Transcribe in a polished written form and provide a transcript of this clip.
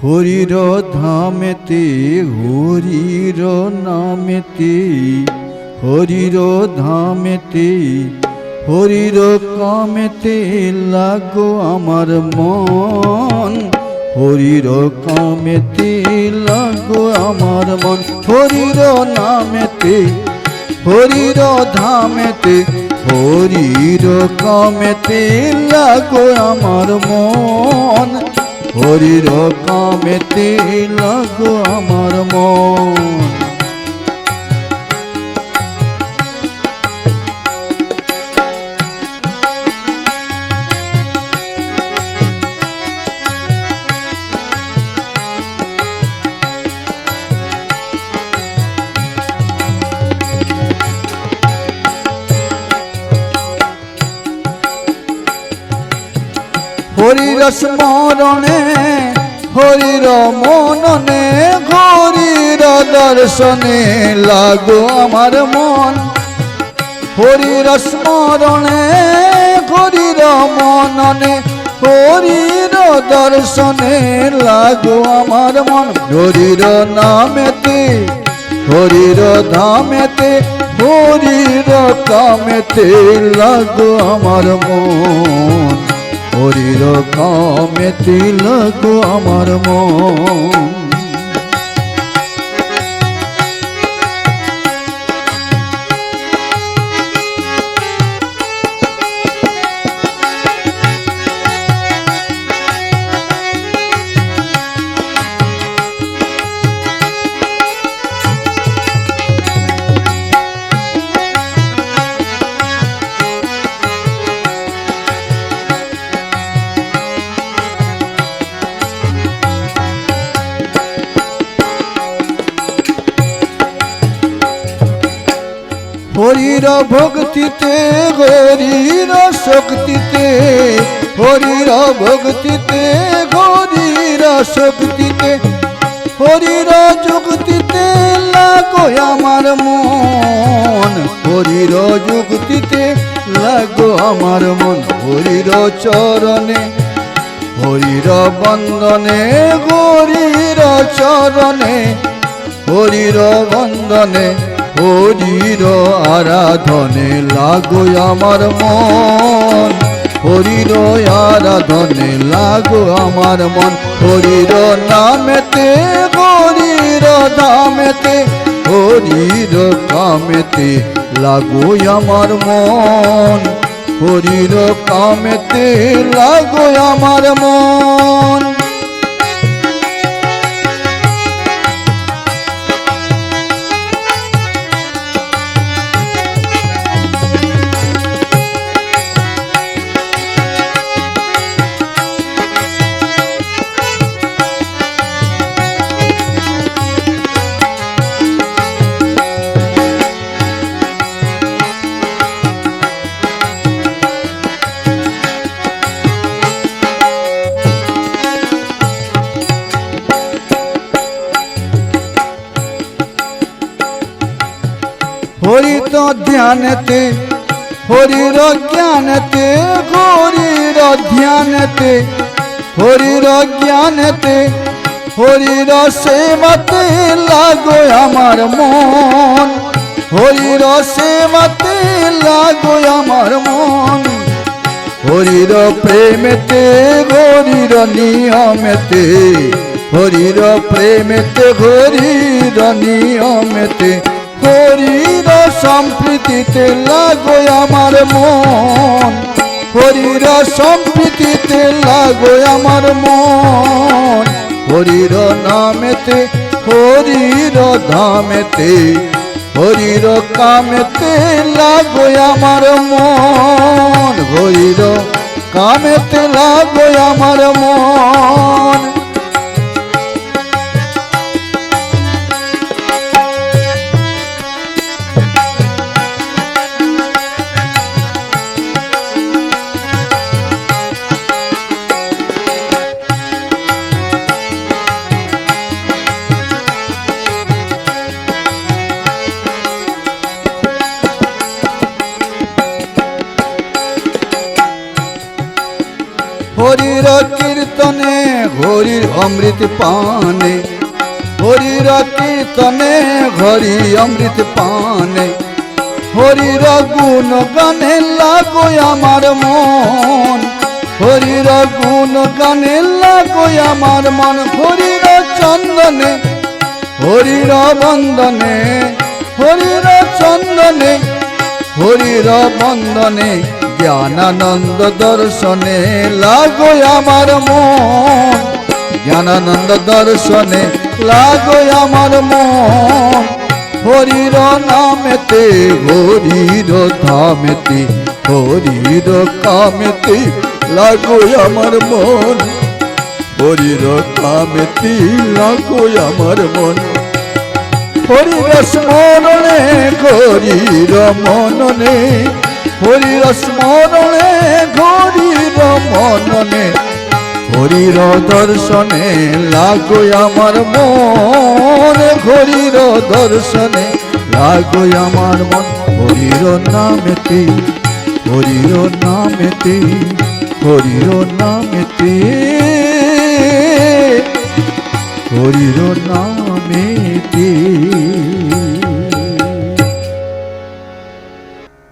হরির ধামেতে হরির নামেতে হরির ধামেতে হরির কামেতে লাগো আমার মন হরির কামেতে লাগো আমার মন হরির নামেতে হরির ধামেতে হরির কামেতে লাগো আমার মন হরির কামেতে লাগো আমার মন হরির স্মরণে হরির মননে হরির দর্শনে লাগো আমার মন হরির স্মরণে হরির মননে হরির দর্শনে লাগো আমার মন হরির নামেতে হরির ধামেতে হরির কামেতে লাগো আমার মন হরির কামেতে লাগো আমার মন হরির ভক্তিতে হরির শক্তিতে হরির ভক্তিতে হরির শক্তিতে হরির যুক্তিতে লাগো আমার মন হরির যুক্তিতে লাগো আমার মন হরির চরণে হরির বন্দনে হরির চরণে হরির বন্দনে হরির আরাধনে লাগো আমার মন হরির আরাধনে লাগো আমার মন হরির নামেতে হরির ধামেতে হরির কামেতে লাগো আমার মন হরির কামেতে লাগো আমার মন হরিত ধ্যানেতে হরির জ্ঞানেতে হরির ধ্যানেতে হরির জ্ঞানেতে হরির সেবাতে লাগো আমার মন হরির সেবাতে লাগো আমার মন হরির প্রেমেতে হরির নিয়মেতে হরির প্রেমেতে হরির নিয়মেতে হরির সম্প্রীতিতে লাগো আমার মন হরির সম্প্রীতিতে লাগো আমার মন হরির নামেতে হরির ধামেতে হরির কামেতে লাগো আমার মন হরির কামেতে লাগো আমার মন হরির কীর্তনে হরি অমৃত পানে, হরির কীর্তনে ঘরি অমৃত পানে, হরির গুণ গানে লাগো আমার মন, হরির গুণ গানে লাগো আমার মন, হরির চন্দনে হরির বন্দনে, হরির চন্দনে হরির বন্দনে, জ্ঞানানন্দ দর্শনে লাগো আমার মন, জ্ঞানানন্দ দর্শনে লাগো আমার মন, হরির নামেতে হরির ধামেতে হরির কামেতে লাগো আমার মন, হরির কামেতে লাগো আমার মন, হরির স্মরণে হরির মননে, হরির স্মরণে হরির মননে, হরির দর্শনে লাগো আমার মন, হরির দর্শনে লাগো আমার মন, হরির নামেতে হরির নামেতে হরির নামেতে হরির নামেতে।